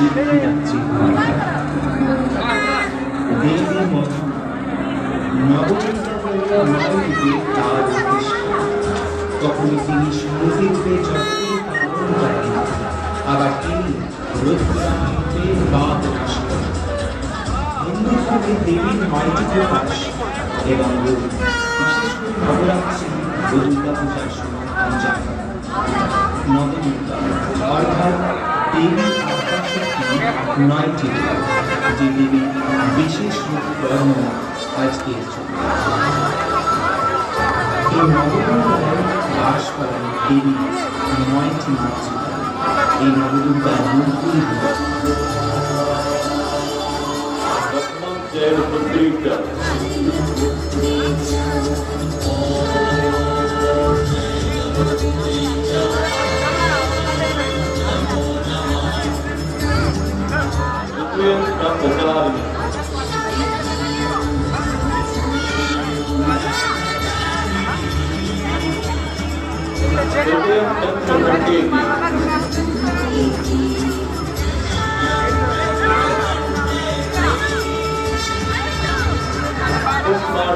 সিদ্ধিদাত্রী দেবী মধু নবদুর্গা নবদ্বীপে তার প্রতিষ্ঠা। তখনই তিনি সংগীতে জগতের পালন করেন, আবার তিনি রৌদ্রান্তে বাদ নাশ করেন। হিন্দু ধর্মে দেবীর নয়টি প্রকাশ এবং রূপ, বিশেষ করে নবরাত্রি ও দুর্গা পূজার সময় পূজা নবদুর্গা অর্থাৎ দেবী আদ্যাশক্তি নয়টি রূপ, যে দেবী বিশেষ রূপ বর্ণনা আজকের জন্য। এই নবদুর্গায় বাস করেন দেবী নয়টি মাতৃকা। এই নবদুর্গার রূপগুলি হল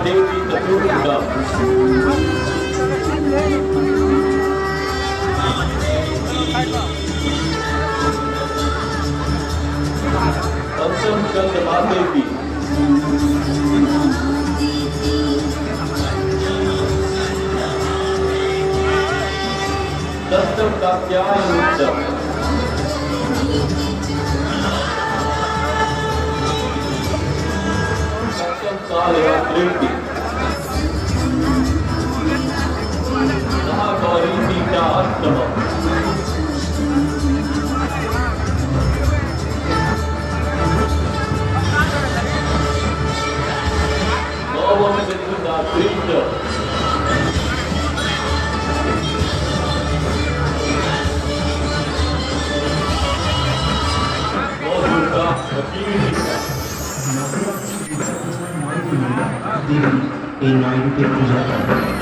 देवी चतुर्भुजा पंचम चंद महादेवी दशम कात्यायन उत्सव सप्तम कालरात्रि महागौरी सीता अष्टम नवम विष्णुदात्री দেবী এই নয় রূপে পূজা করেন।